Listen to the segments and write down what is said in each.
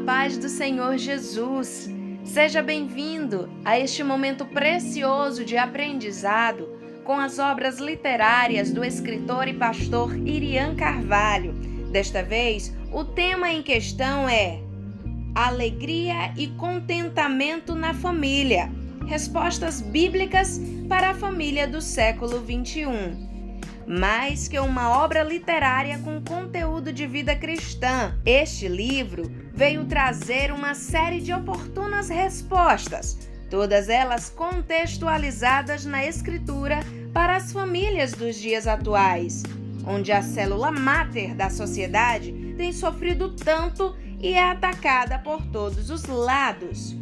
paz do Senhor Jesus. Seja bem-vindo a este momento precioso de aprendizado com as obras literárias do escritor e pastor Irian Carvalho. Desta vez, o tema em questão é Alegria e contentamento na família. Respostas bíblicas para a família do século XXI. Mais que uma obra literária com conteúdo de vida cristã, este livro veio trazer uma série de oportunas respostas, todas elas contextualizadas na Escritura para as famílias dos dias atuais, onde a célula máter da sociedade tem sofrido tanto e é atacada por todos os lados.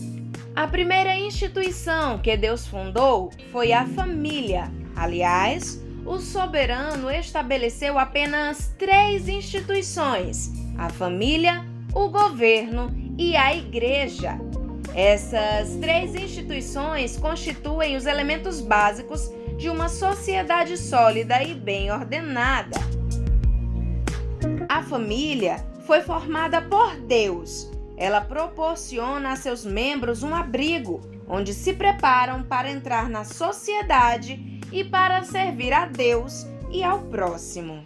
A primeira instituição que Deus fundou foi a família. Aliás, o soberano estabeleceu apenas 3 instituições: a família, o governo e a igreja. Essas 3 instituições constituem os elementos básicos de uma sociedade sólida e bem ordenada. A família foi formada por Deus. Ela proporciona a seus membros um abrigo, onde se preparam para entrar na sociedade e para servir a Deus e ao próximo.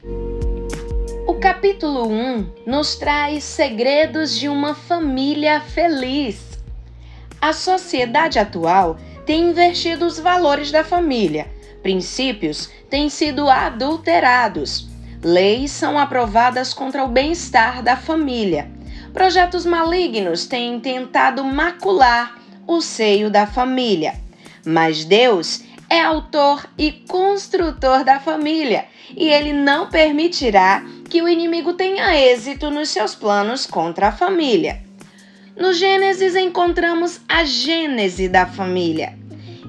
O capítulo 1 nos traz segredos de uma família feliz. A sociedade atual tem invertido os valores da família. Princípios têm sido adulterados. Leis são aprovadas contra o bem-estar da família. Projetos malignos têm tentado macular o seio da família. Mas Deus é autor e construtor da família, e Ele não permitirá que o inimigo tenha êxito nos seus planos contra a família. No Gênesis encontramos a gênese da família.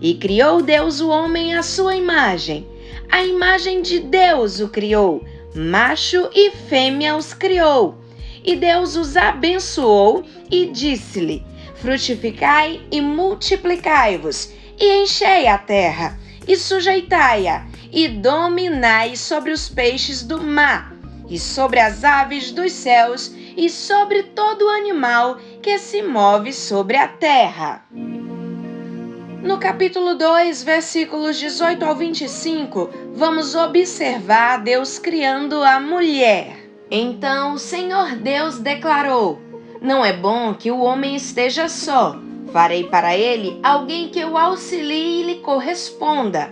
E criou Deus o homem à sua imagem. A imagem de Deus o criou, macho e fêmea os criou. E Deus os abençoou e disse-lhe: frutificai e multiplicai-vos, e enchei a terra, e sujeitai-a, e dominai sobre os peixes do mar, e sobre as aves dos céus, e sobre todo animal que se move sobre a terra. No capítulo 2, versículos 18 ao 25, vamos observar Deus criando a mulher. Então o Senhor Deus declarou: não é bom que o homem esteja só. Farei para ele alguém que o auxilie e lhe corresponda.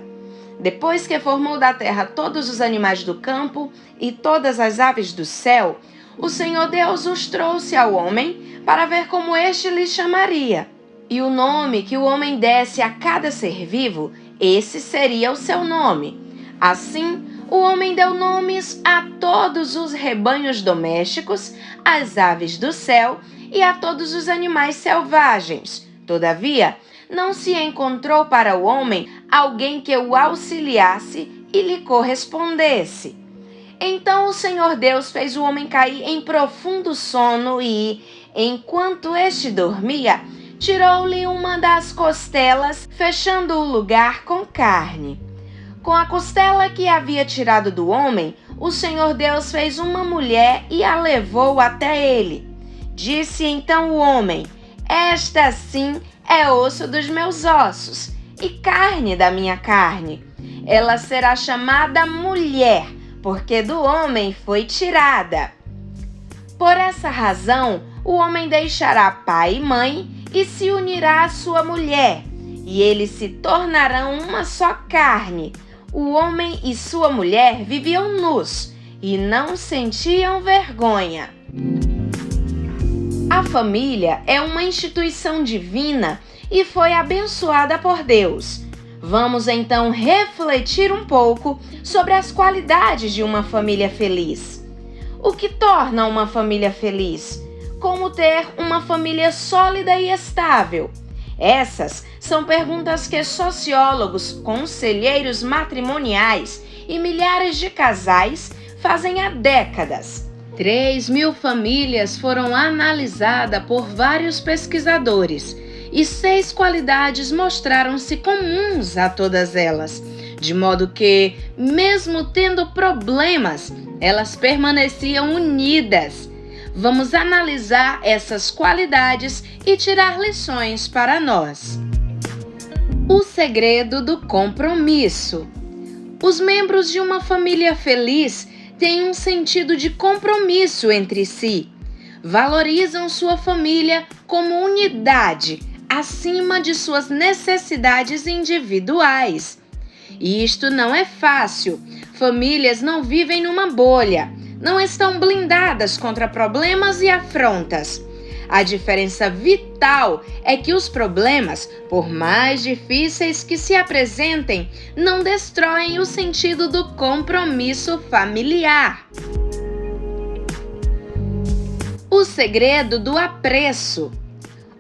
Depois que formou da terra todos os animais do campo e todas as aves do céu, o Senhor Deus os trouxe ao homem para ver como este lhe chamaria. E o nome que o homem desse a cada ser vivo, esse seria o seu nome. Assim, o homem deu nomes a todos os rebanhos domésticos, às aves do céu e a todos os animais selvagens. Todavia, não se encontrou para o homem alguém que o auxiliasse e lhe correspondesse. Então o Senhor Deus fez o homem cair em profundo sono e, enquanto este dormia, tirou-lhe uma das costelas, fechando o lugar com carne. Com a costela que havia tirado do homem, o Senhor Deus fez uma mulher e a levou até ele. Disse então o homem: esta sim é osso dos meus ossos e carne da minha carne. Ela será chamada mulher, porque do homem foi tirada. Por essa razão, o homem deixará pai e mãe e se unirá à sua mulher, e eles se tornarão uma só carne. O homem e sua mulher viviam nus e não sentiam vergonha. A família é uma instituição divina e foi abençoada por Deus. Vamos então refletir um pouco sobre as qualidades de uma família feliz. O que torna uma família feliz? Como ter uma família sólida e estável? Essas são perguntas que sociólogos, conselheiros matrimoniais e milhares de casais fazem há décadas. 3.000 famílias foram analisadas por vários pesquisadores e 6 qualidades mostraram-se comuns a todas elas, de modo que, mesmo tendo problemas, elas permaneciam unidas. Vamos analisar essas qualidades e tirar lições para nós. O segredo do compromisso. Os membros de uma família feliz têm um sentido de compromisso entre si. Valorizam sua família como unidade, acima de suas necessidades individuais. E isto não é fácil. Famílias não vivem numa bolha, não estão blindadas contra problemas e afrontas. A diferença vital é que os problemas, por mais difíceis que se apresentem, não destroem o sentido do compromisso familiar. O segredo do apreço.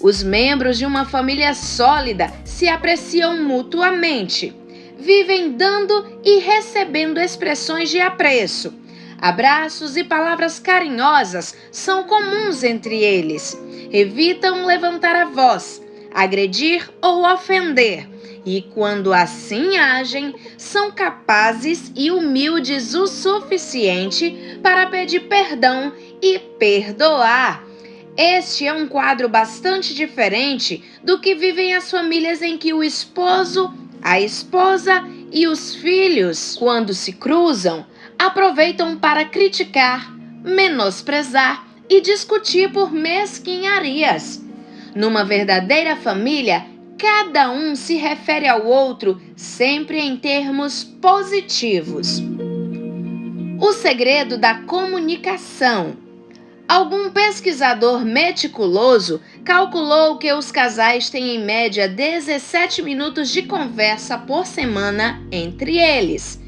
Os membros de uma família sólida se apreciam mutuamente. Vivem dando e recebendo expressões de apreço. Abraços e palavras carinhosas são comuns entre eles. Evitam levantar a voz, agredir ou ofender. E quando assim agem, são capazes e humildes o suficiente para pedir perdão e perdoar. Este é um quadro bastante diferente do que vivem as famílias em que o esposo, a esposa e os filhos, quando se cruzam, aproveitam para criticar, menosprezar e discutir por mesquinharias. Numa verdadeira família, cada um se refere ao outro sempre em termos positivos. O segredo da comunicação. Algum pesquisador meticuloso calculou que os casais têm em média 17 minutos de conversa por semana entre eles.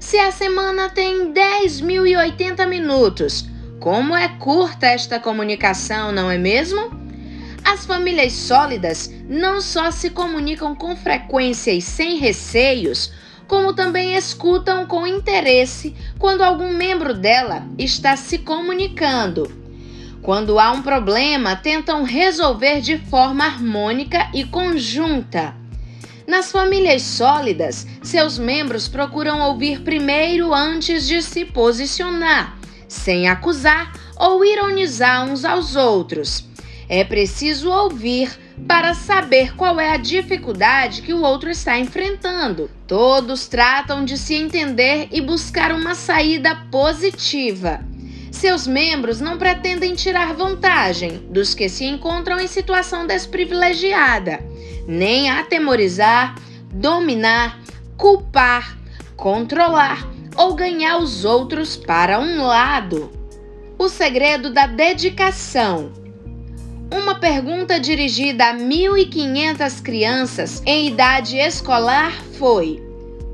Se a semana tem 10.080 minutos, como é curta esta comunicação, não é mesmo? As famílias sólidas não só se comunicam com frequência e sem receios, como também escutam com interesse quando algum membro dela está se comunicando. Quando há um problema, tentam resolver de forma harmônica e conjunta. Nas famílias sólidas, seus membros procuram ouvir primeiro antes de se posicionar, sem acusar ou ironizar uns aos outros. É preciso ouvir para saber qual é a dificuldade que o outro está enfrentando. Todos tratam de se entender e buscar uma saída positiva. Seus membros não pretendem tirar vantagem dos que se encontram em situação desprivilegiada, nem atemorizar, dominar, culpar, controlar ou ganhar os outros para um lado. O segredo da dedicação. Uma pergunta dirigida a 1.500 crianças em idade escolar foi: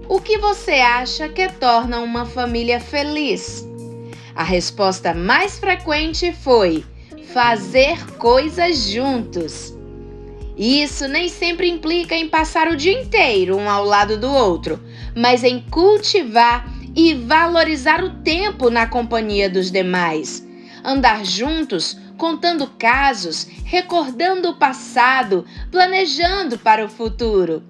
o que você acha que torna uma família feliz? A resposta mais frequente foi: fazer coisas juntos. Isso nem sempre implica em passar o dia inteiro um ao lado do outro, mas em cultivar e valorizar o tempo na companhia dos demais. Andar juntos, contando casos, recordando o passado, planejando para o futuro.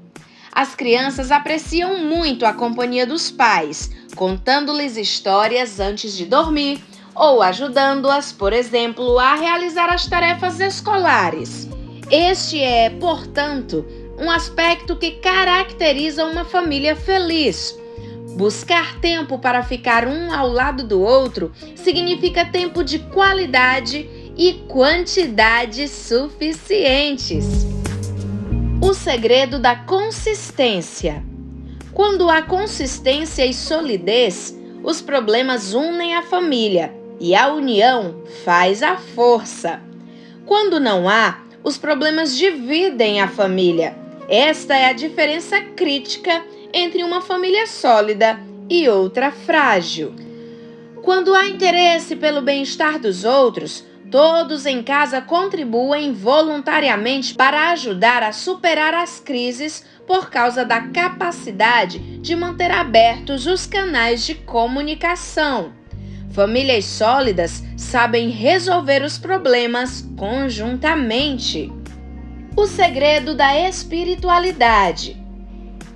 As crianças apreciam muito a companhia dos pais, contando-lhes histórias antes de dormir ou ajudando-as, por exemplo, a realizar as tarefas escolares. Este é, portanto, um aspecto que caracteriza uma família feliz. Buscar tempo para ficar um ao lado do outro significa tempo de qualidade e quantidade suficientes. O segredo da consistência. Quando há consistência e solidez, os problemas unem a família e a união faz a força. Quando não há, os problemas dividem a família. Esta é a diferença crítica entre uma família sólida e outra frágil. Quando há interesse pelo bem-estar dos outros, todos em casa contribuem voluntariamente para ajudar a superar as crises por causa da capacidade de manter abertos os canais de comunicação. Famílias sólidas sabem resolver os problemas conjuntamente. O segredo da espiritualidade.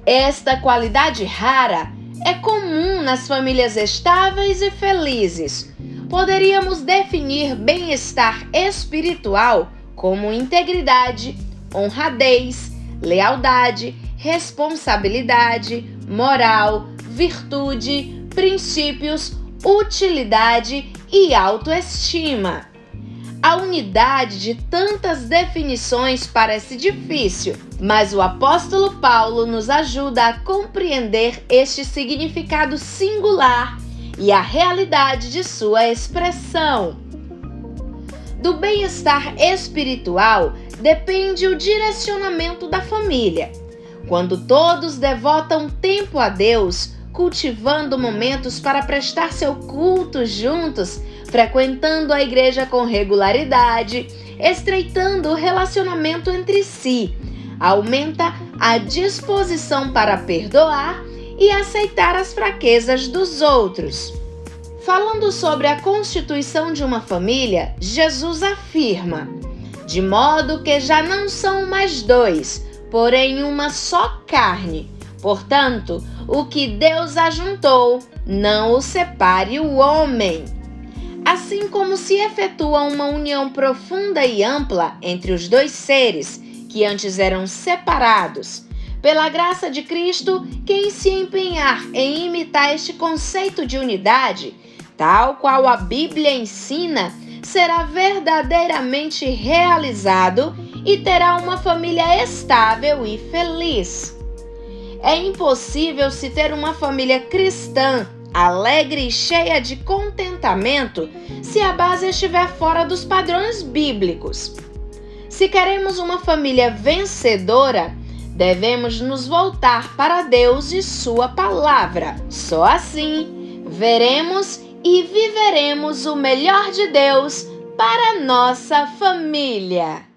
Esta qualidade rara é comum nas famílias estáveis e felizes. poderíamos definir bem-estar espiritual como integridade, honradez, lealdade, responsabilidade, moral, virtude, princípios, utilidade e autoestima. A unidade de tantas definições parece difícil, mas o apóstolo Paulo nos ajuda a compreender este significado singular e a realidade de sua expressão. Do bem-estar espiritual depende o direcionamento da família. Quando todos devotam tempo a Deus, cultivando momentos para prestar seu culto juntos, frequentando a igreja com regularidade, estreitando o relacionamento entre si, aumenta a disposição para perdoar e aceitar as fraquezas dos outros. Falando sobre a constituição de uma família, Jesus afirma: de modo que já não são mais dois, porém uma só carne. Portanto, o que Deus ajuntou, não o separe o homem. Assim como se efetua uma união profunda e ampla entre os dois seres, que antes eram separados, pela graça de Cristo, quem se empenhar em imitar este conceito de unidade, tal qual a Bíblia ensina, será verdadeiramente realizado e terá uma família estável e feliz. É impossível se ter uma família cristã, alegre e cheia de contentamento, se a base estiver fora dos padrões bíblicos. Se queremos uma família vencedora, devemos nos voltar para Deus e Sua palavra. Só assim, veremos e viveremos o melhor de Deus para nossa família.